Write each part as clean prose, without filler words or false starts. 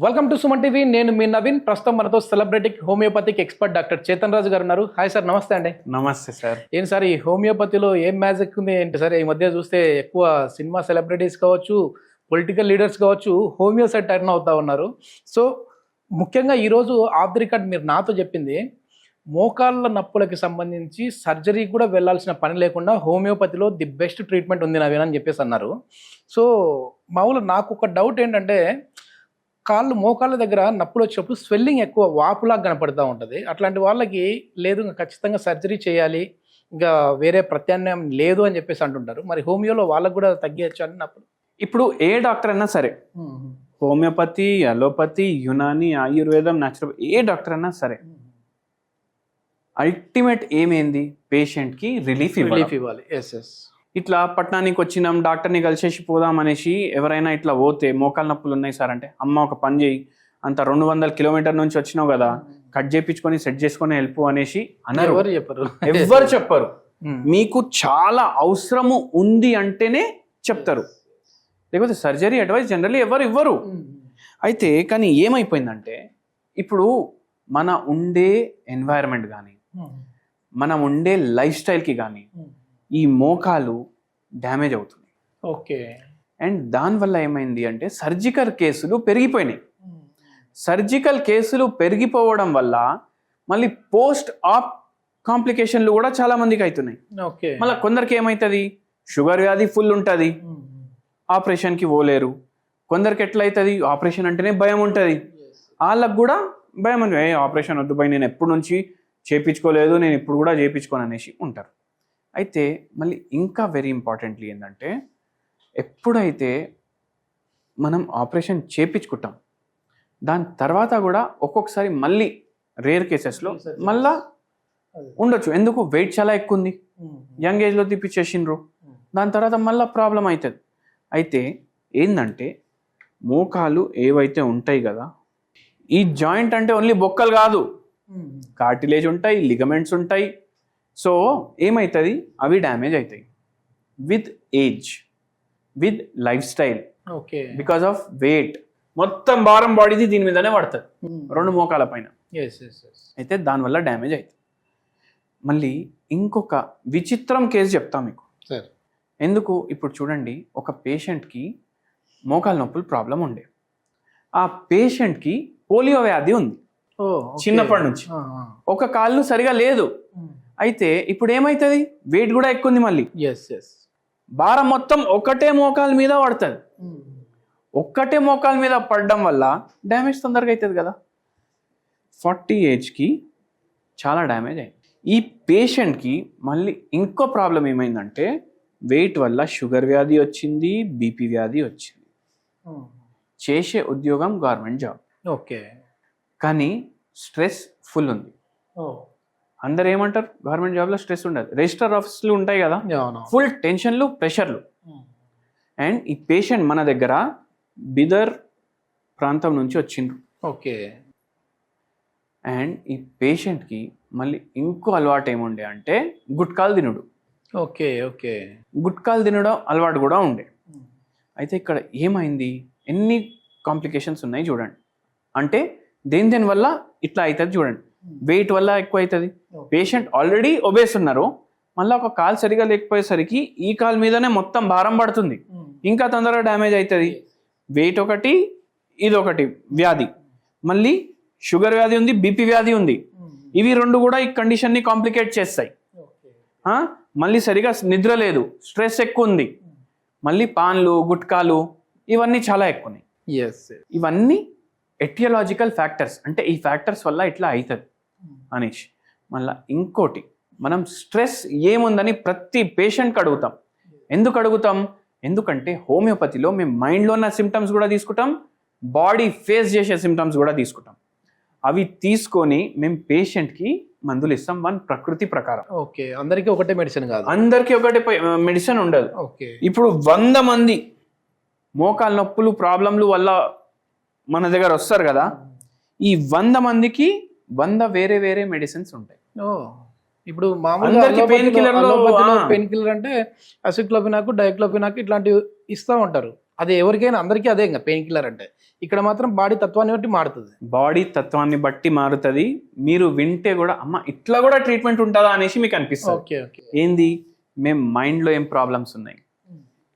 Welcome to Suman TV. నేను మీ నవీన్. ప్రస్తుతం మనతో సెలబ్రిటిక్ హోమియోపతిక్ ఎక్స్పర్ట్ డాక్టర్ చేతన్ రాజు గారు ఉన్నారు. హాయ్ సార్, నమస్తే అండి. నమస్తే సార్. ఏంటి సార్ ఈ హోమియోపతిలో ఏం మ్యాజిక్ ఉంది ఏంటి సార్? ఈ మధ్య చూస్తే ఎక్కువ సినిమా సెలబ్రిటీస్ కావచ్చు, పొలిటికల్ లీడర్స్ కావచ్చు, హోమియో సైడ్ టర్న్ అవుతా ఉన్నారు. సో ముఖ్యంగా ఈరోజు ఆఫ్ ది రికార్డ్ మీరు నాతో చెప్పింది, మోకాళ్ళ నొప్పులకి సంబంధించి సర్జరీ కూడా వెళ్ళాల్సిన పని లేకుండా హోమియోపతిలో ది బెస్ట్ ట్రీట్మెంట్ ఉంది నవీన్ అని చెప్పేసి అన్నారు. సో మామూలుగా నాకు ఒక డౌట్ ఏంటంటే, మోకాళ్ళ దగ్గర నొప్పులు వచ్చినప్పుడు స్వెల్లింగ్ ఎక్కువ వాపులాగా కనపడుతూ ఉంటుంది. అట్లాంటి వాళ్ళకి లేదు ఖచ్చితంగా సర్జరీ చేయాలి, ఇంకా వేరే ప్రత్యామ్నాయం లేదు అని చెప్పేసి అంటుంటారు. మరి హోమియోలో వాళ్ళకు కూడా తగ్గచ్చు అని నప్పుడు ఇప్పుడు ఏ డాక్టర్ అయినా సరే, హోమియోపతి, అలోపతి, యునాని, ఆయుర్వేదం, న్యాచురల్, ఏ డాక్టర్ అయినా సరే, అల్టిమేట్ ఏమైంది, పేషెంట్కి రిలీఫ్ ఇవ్వాలి. ఇట్లా పట్టణానికి వచ్చినాం, డాక్టర్ని కలిసేసి పోదాం అనేసి ఎవరైనా ఇట్లా పోతే మోకాలు నొప్పులు ఉన్నాయి సార్ అంటే, అమ్మ ఒక పని చేయి, అంత 200 కిలోమీటర్ నుంచి వచ్చినావు కదా, కట్ చేయించుకొని సెట్ చేసుకొని వెళ్ళిపో అనేసి అన్నారు. ఎవరు చెప్పరు. మీకు చాలా అవసరము ఉంది అంటేనే చెప్తారు, లేకపోతే సర్జరీ అడ్వైస్ జనరల్లీ ఎవరు ఇవ్వరు. అయితే కానీ ఏమైపోయిందంటే, ఇప్పుడు మన ఉండే ఎన్వైరన్మెంట్ కానీ, మనం ఉండే లైఫ్ స్టైల్కి కానీ ఈ మోకాలు డ్యామేజ్ అవుతుంది. ఓకే. అండ్ దానివల్ల ఏమైంది అంటే, సర్జికల్ కేసులు పెరిగిపోయినాయి. సర్జికల్ కేసులు పెరిగిపోవడం వల్ల మళ్ళీ పోస్ట్ ఆప్ కాంప్లికేషన్లు కూడా చాలా మందికి అవుతున్నాయి. మళ్ళీ కొందరికి ఏమవుతుంది, షుగర్ వ్యాధి ఫుల్ ఉంటుంది, ఆపరేషన్కి పోలేరు. కొందరికి ఎట్లయితుంది, ఆపరేషన్ అంటేనే భయం ఉంటుంది, వాళ్ళకు కూడా భయం అని, ఆపరేషన్ వద్దు భయ, నేను ఎప్పటి నుంచి చేయించుకోలేదు, నేను ఇప్పుడు కూడా చేయించుకోను అనేసి ఉంటారు. అయితే మళ్ళీ ఇంకా వెరీ ఇంపార్టెంట్లీ ఏంటంటే, ఎప్పుడైతే మనం ఆపరేషన్ చేయించుకుంటాం, దాని తర్వాత కూడా ఒక్కొక్కసారి మళ్ళీ రేర్ కేసెస్లో మళ్ళా ఉండొచ్చు. ఎందుకు, వెయిట్ చాలా ఎక్కువ ఉంది, యంగ్ ఏజ్లో తిప్పించేసిండ్రు, దాని తర్వాత మళ్ళీ ప్రాబ్లం అవుతుంది. అయితే ఏంటంటే, మోకాలు ఏవైతే ఉంటాయి కదా, ఈ జాయింట్ అంటే ఓన్లీ బొక్కలు కాదు, కార్టిలేజ్ ఉంటాయి, లిగమెంట్స్ ఉంటాయి. సో ఏమవుతుంది, అవి డ్యామేజ్ అవుతాయి with age, with life style, because of weight. మొత్తం భారం బాడీది దీని మీదనే పడుతుంది, రెండు మోకాల పైన. అయితే దానివల్ల డ్యామేజ్ అవుతుంది. మళ్ళీ ఇంకొక విచిత్రం కేసు చెప్తా మీకు. ఎందుకు, ఇప్పుడు చూడండి, ఒక పేషెంట్కి మోకాల నొప్పులు ప్రాబ్లం ఉండే, ఆ పేషెంట్కి పోలియో వ్యాధి ఉంది చిన్నప్పటి నుంచి, ఒక కాళ్ళు సరిగా లేదు. అయితే ఇప్పుడు ఏమవుతుంది, వెయిట్ కూడా ఎక్కువ ఉంది, మళ్ళీ భారం మొత్తం ఒకటే మోకాల మీద పడుతుంది. ఒక్కటే మోకాల మీద పడడం వల్ల డ్యామేజ్ తొందరగా అవుతుంది కదా. 40 ఏజ్కి చాలా డ్యామేజ్ అయింది. ఈ పేషెంట్కి మళ్ళీ ఇంకో ప్రాబ్లం ఏమైందంటే, వెయిట్ వల్ల షుగర్ వ్యాధి వచ్చింది, బీపీ వ్యాధి వచ్చింది. చేసే ఉద్యోగం గవర్నమెంట్ జాబ్, ఓకే, కానీ స్ట్రెస్ ఫుల్ ఉంది. అందరు ఏమంటారు, గవర్నమెంట్ జాబ్లో స్ట్రెస్ ఉండదు, రిజిస్టర్ ఆఫీసులు ఉంటాయి కదా, ఫుల్ టెన్షన్లు, ప్రెషర్లు. అండ్ ఈ పేషెంట్ మన దగ్గర బిదర్ ప్రాంతం నుంచి వచ్చిండ్రు. ఓకే. అండ్ ఈ పేషెంట్కి మళ్ళీ ఇంకో అలవాటు ఏముండే అంటే, గుట్కాలు తినుడు. ఓకే. ఓకే. గుట్కాలు తినడం అలవాటు కూడా ఉండే. అయితే ఇక్కడ ఏమైంది, ఎన్ని కాంప్లికేషన్స్ ఉన్నాయి చూడండి. అంటే దేని వల్ల ఇట్లా అవుతుంది చూడండి, వెయిట్ వల్ల ఎక్కువ అవుతుంది. పేషెంట్ ఆల్రెడీ ఒబేస్ ఉన్నారు, మళ్ళీ ఒక కాలు సరిగా లేకపోయేసరికి ఈ కాలు మీదనే మొత్తం భారం పడుతుంది, ఇంకా తొందరగా డ్యామేజ్ అవుతుంది. వెయిట్ ఒకటి, ఇదొకటి వ్యాధి, మళ్ళీ షుగర్ వ్యాధి ఉంది, బీపీ వ్యాధి ఉంది. ఇవి రెండు కూడా ఈ కండిషన్ని కాంప్లికేట్ చేస్తాయి. మళ్ళీ సరిగా నిద్ర లేదు, స్ట్రెస్ ఎక్కువ ఉంది, మళ్ళీ పాన్లు, గుట్కాలు, ఇవన్నీ చాలా ఎక్కువ ఉన్నాయి. ఇవన్నీ ఎటియాలజికల్ ఫ్యాక్టర్స్, అంటే ఈ ఫ్యాక్టర్స్ వల్ల ఇట్లా అవుతుంది అనేసి. మళ్ళీ ఇంకోటి, మనం స్ట్రెస్ ఏముందని ప్రతి పేషెంట్కి అడుగుతాం. ఎందుకు అడుగుతాం, ఎందుకంటే హోమియోపతిలో మేము మైండ్లో ఉన్న సిమ్టమ్స్ కూడా తీసుకుంటాం, బాడీ ఫేస్ చేసే సిమ్టమ్స్ కూడా తీసుకుంటాం. అవి తీసుకొని మేము పేషెంట్కి మందులు ఇస్తాం, ప్రకృతి ప్రకారం. ఓకే. అందరికీ ఒకటే మెడిసిన్ కాదు, అందరికీ ఒకటే మెడిసిన్ ఉండదు. ఇప్పుడు 100 మంది మోకాలు నొప్పులు ప్రాబ్లంలు వల్ల మన దగ్గర వస్తారు కదా, ఈ 100 మందికి 100 వేరే వేరే మెడిసిన్స్ ఉంటాయి. ఇప్పుడు మామూలుగా పెయిన్ కిల్లర్ అంటే అసిక్లోఫినాక్, డైక్లోఫినాక్ ఇట్లాంటివి ఇస్తూ ఉంటారు. అది ఎవరికైనా అందరికీ అదే ఇంకా పెయిన్ కిల్లర్ అంటే. ఇక్కడ మాత్రం బాడీ తత్వాన్ని బట్టి మారుతుంది. బాడీ తత్వాన్ని బట్టి మారుతుంది. మీరు వింటే కూడా అమ్మ ఇట్లా కూడా ట్రీట్మెంట్ ఉంటుందా అనేసి మీకు అనిపిస్తుంది. Okay okay. ఏంది, మేము మైండ్లో ఏం ప్రాబ్లమ్స్ ఉన్నాయి,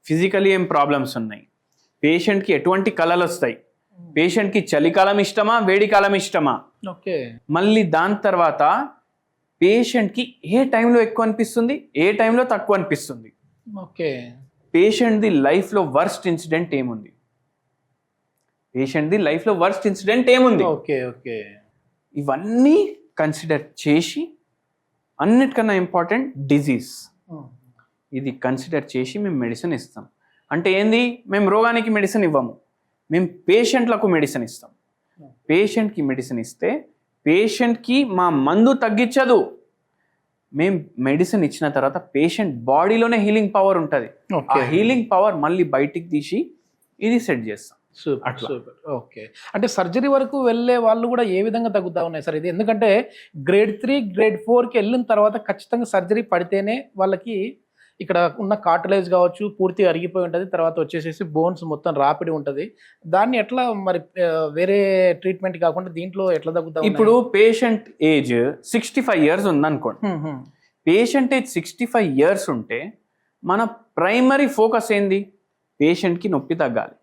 ఫిజికలీ ఏం ప్రాబ్లమ్స్ ఉన్నాయి, పేషెంట్కి ఎటువంటి కళలు వస్తాయి, పేషెంట్కి చలికాలం ఇష్టమా వేడికాలం ఇష్టమా, ఓకే, మళ్ళీ దాని తర్వాత పేషెంట్కి ఏ టైంలో ఎక్కువ అనిపిస్తుంది ఏ టైంలో తక్కువ అనిపిస్తుంది, ఓకే, పేషెంట్ది లైఫ్లో వర్స్ట్ ఇన్సిడెంట్ ఏముంది, పేషెంట్ది లైఫ్లో వర్స్ట్ ఇన్సిడెంట్ ఏముంది, ఓకే ఓకే, ఇవన్నీ కన్సిడర్ చేసి అన్నిటికన్నా ఇంపార్టెంట్ డిజీజ్, ఇది కన్సిడర్ చేసి మేము మెడిసిన్ ఇస్తాం. అంటే ఏంది, మేము రోగానికి మెడిసిన్ ఇవ్వము, మేము పేషెంట్లకు మెడిసిన్ ఇస్తాం. పేషెంట్కి మెడిసిన్ ఇస్తే పేషెంట్కి మా మందు తగ్గించదు, మేము మెడిసిన్ ఇచ్చిన తర్వాత పేషెంట్ బాడీలోనే హీలింగ్ పవర్ ఉంటుంది. ఆ హీలింగ్ పవర్ మళ్ళీ బయటికి తీసి ఇది సెట్ చేస్తాం. Super super. ఓకే, అంటే సర్జరీ వరకు వెళ్ళే వాళ్ళు కూడా ఏ విధంగా తగ్గుతా ఉన్నాయి సార్ ఇది? ఎందుకంటే గ్రేడ్ 3 గ్రేడ్ 4కి వెళ్ళిన తర్వాత ఖచ్చితంగా సర్జరీ పడితేనే వాళ్ళకి ఇక్కడ ఉన్న కార్టిలేజ్ కావచ్చు పూర్తిగా అరిగిపోయి ఉంటుంది, తర్వాత వచ్చేసేసి బోన్స్ మొత్తం రాపిడి ఉంటుంది. దాన్ని ఎట్లా మరి వేరే ట్రీట్మెంట్ కాకుండా దీంట్లో ఎట్లా తగ్గుతా? ఇప్పుడు పేషెంట్ ఏజ్ 65 years ఉందనుకోండి, పేషెంట్ ఏజ్ 65 years ఉంటే మన ప్రైమరీ ఫోకస్ ఏంది, పేషెంట్కి నొప్పి తగ్గాలి.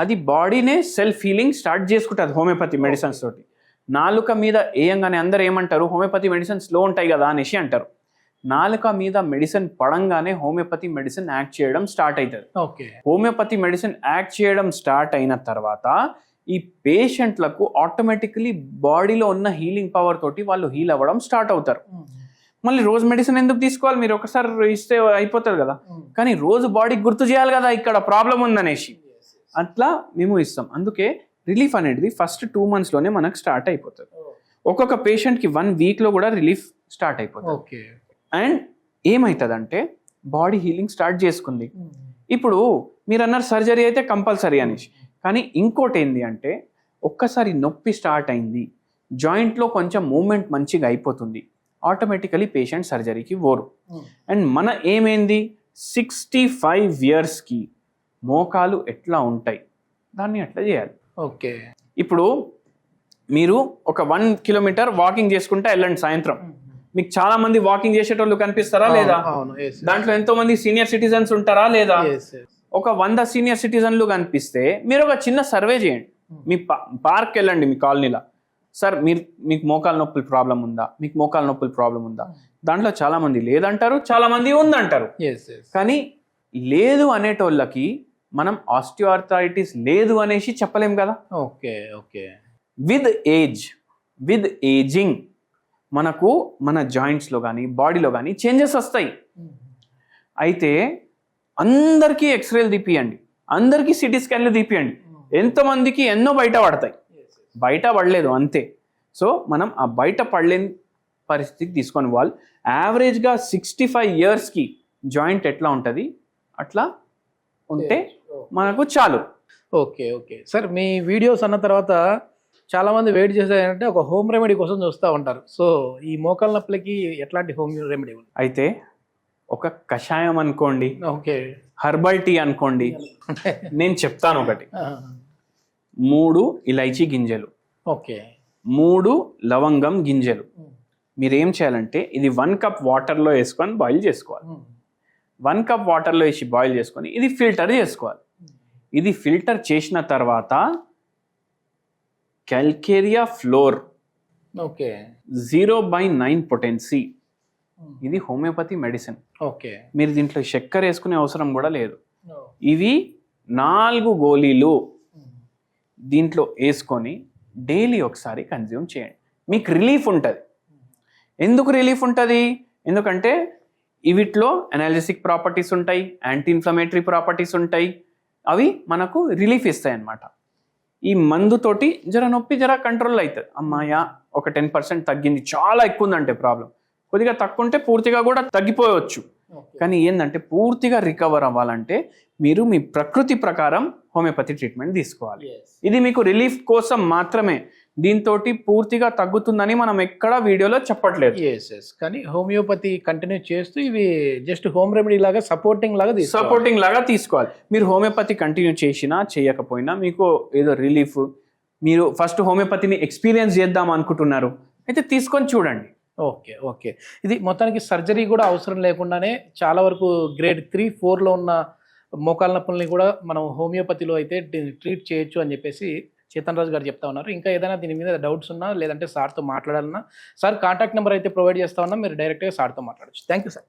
అది బాడీనే సెల్ఫ్ హీలింగ్ స్టార్ట్ చేసుకుంటుంది హోమియోపతి మెడిసిన్స్ తోటి. నాలుక మీద వేయంగానే అందరు ఏమంటారు, హోమియోపతి మెడిసిన్స్ స్లో ఉంటాయి కదా అనేసి అంటారు. నాలుక మీద మెడిసిన్ పడంగానే హోమియోపతి మెడిసిన్ యాక్ట్ చేయడం స్టార్ట్ అవుతుంది. ఓకే, హోమియోపతి మెడిసిన్ యాక్ట్ చేయడం స్టార్ట్ అయిన తర్వాత ఈ పేషెంట్లకు ఆటోమేటికలీ బాడీలో ఉన్న హీలింగ్ పవర్ తోటి వాళ్ళు హీల్ అవ్వడం స్టార్ట్ అవుతారు. మళ్ళీ రోజు మెడిసిన్ ఎందుకు తీసుకోవాలి, మీరు ఒకసారి ఇస్తే అయిపోతుంది కదా, కానీ రోజు బాడీకి గుర్తు చేయాలి కదా ఇక్కడ ప్రాబ్లం ఉందనేసి, అట్లా మేము ఇస్తాం. అందుకే రిలీఫ్ అనేది ఫస్ట్ 2 monthsలోనే మనకు స్టార్ట్ అయిపోతుంది. ఒక్కొక్క పేషెంట్కి 1 weekలో కూడా రిలీఫ్ స్టార్ట్ అయిపోతుంది. ఓకే, అండ్ ఏమవుతుందంటే బాడీ హీలింగ్ స్టార్ట్ చేసుకుంది. ఇప్పుడు మీరు అన్నారు సర్జరీ అయితే కంపల్సరీ అనేసి, కానీ ఇంకోటి ఏంటి అంటే ఒక్కసారి నొప్పి స్టార్ట్ అయింది, జాయింట్లో కొంచెం మూమెంట్ మంచిగా అయిపోతుంది, ఆటోమేటికలీ పేషెంట్ సర్జరీకి పోరు. అండ్ మన ఏమైంది, 65 yearsకి మోకాలు ఎట్లా ఉంటాయి దాన్ని ఎట్లా చేయాలి. ఓకే, ఇప్పుడు మీరు ఒక 1 kilometer వాకింగ్ చేసుకుంటే వెళ్ళండి సాయంత్రం, మీకు చాలా మంది వాకింగ్ చేసేటోళ్ళు కనిపిస్తారా లేదా, దాంట్లో ఎంతో మంది సీనియర్ సిటిజన్స్ ఉంటారా లేదా, ఒక 100 సీనియర్ సిటిజన్లు కనిపిస్తే మీరు ఒక చిన్న సర్వే చేయండి, మీ పార్క్ వెళ్ళండి మీ కాలనీలో, సార్ మీకు మోకాలు నొప్పుల ప్రాబ్లం ఉందా, మీకు మోకాలు నొప్పుల ప్రాబ్లం ఉందా, దాంట్లో చాలా మంది లేదంటారు, చాలా మంది ఉందంటారు. కానీ లేదు అనేటోళ్ళకి మనం ఆస్టియోఆర్థరైటిస్ లేదు అనేసి చెప్పలేం కదా. ఓకే ఓకే, విత్ ఏజింగ్ మనకు మన జాయింట్స్లో కానీ బాడీలో కానీ చేంజెస్ వస్తాయి. అయితే అందరికీ ఎక్స్రేలు తీపియండి, అందరికీ సిటీ స్కాన్లు తీపియండి, ఎంతమందికి ఎన్నో బయట పడతాయి, బయట పడలేదు అంతే. సో మనం ఆ బయట పడలేని పరిస్థితికి తీసుకొని వాళ్ళు యావరేజ్గా 65 yearsకి జాయింట్ ఎట్లా ఉంటుంది అట్లా ఉంటే మనకు చాలు. ఓకే ఓకే సార్, మీ వీడియోస్ అన్న తర్వాత చాలా మంది వెయిట్ చేసేదంటే ఒక హోమ్ రెమెడీ కోసం చూస్తూ ఉంటారు. సో ఈ మోకాళ్ళ నొప్పులకి ఎట్లాంటి హోమ్ రెమెడీ ఉంది? అయితే ఒక కషాయం అనుకోండి, ఓకే, హెర్బల్ టీ అనుకోండి, నేను చెప్తాను ఒకటి. 3 ఇలైచీ గింజలు, ఓకే, 3 లవంగం గింజలు. మీరు ఏం చేయాలంటే ఇది 1 cup వాటర్లో వేసుకొని బాయిల్ చేసుకోవాలి. 1 cup వాటర్లో వేసి బాయిల్ చేసుకొని ఇది ఫిల్టర్ చేసుకోవాలి. ఇది ఫిల్టర్ చేసిన తర్వాత క్యాల్కేరియా ఫ్లోర్, ఓకే, 0/9 potency, ఇది హోమియోపతి మెడిసిన్. ఓకే, మీరు దీంట్లో చక్కెర వేసుకునే అవసరం కూడా లేదు. ఇవి 4 గోళీలు దీంట్లో వేసుకొని డైలీ ఒకసారి కన్జ్యూమ్ చేయండి, మీకు రిలీఫ్ ఉంటుంది. ఎందుకు రిలీఫ్ ఉంటుంది, ఎందుకంటే వీటిలో ఎనాలిసిక్ ప్రాపర్టీస్ ఉంటాయి, యాంటీ ఇన్ఫ్లమేటరీ ప్రాపర్టీస్ ఉంటాయి, అవి మనకు రిలీఫ్ ఇస్తాయి అన్నమాట. ఈ మందుతోటి జర నొప్పి జర కంట్రోల్ అవుతుంది. అమ్మాయ ఒక 10% తగ్గింది, చాలా ఎక్కువ ఉందంటే ప్రాబ్లం, కొద్దిగా తక్కువ ఉంటే పూర్తిగా కూడా తగ్గిపోవచ్చు. కానీ ఏంటంటే పూర్తిగా రికవర్ అవ్వాలంటే మీరు మీ ప్రకృతి ప్రకారం హోమియోపతి ట్రీట్మెంట్ తీసుకోవాలి. ఇది మీకు రిలీఫ్ కోసం మాత్రమే. దీంతో పూర్తిగా తగ్గుతుందని మనం ఎక్కడ వీడియోలో చెప్పట్లేదు. ఎస్ కానీ హోమియోపతి కంటిన్యూ చేస్తూ ఇవి జస్ట్ హోమ్ రెమెడీ లాగా సపోర్టింగ్ లాగా తీసుకోవాలి. మీరు హోమియోపతి కంటిన్యూ చేసినా చేయకపోయినా మీకు ఏదో రిలీఫ్, మీరు ఫస్ట్ హోమియోపతిని ఎక్స్పీరియన్స్ చేద్దాం అనుకుంటున్నారు అయితే తీసుకొని చూడండి. ఓకే ఇది మొత్తానికి సర్జరీ కూడా అవసరం లేకుండానే చాలా వరకు గ్రేడ్ 3, 4లో ఉన్న మోకాళ్ళ నొప్పుల్ని కూడా మనం హోమియోపతిలో అయితే ట్రీట్ చేయొచ్చు అని చెప్పేసి చేతన్ రాజు గారు చెప్తా ఉన్నారు. ఇంకా ఏదైనా దీని మీద డౌట్స్ ఉన్నా లేదంటే సార్తో మాట్లాడాలన్నా సార్ కాంటాక్ట్ నెంబర్ అయితే ప్రొవైడ్ చేస్తా ఉన్నా, మీరు డైరెక్ట్గా సార్తో మాట్లాడచ్చు. Thank you sir.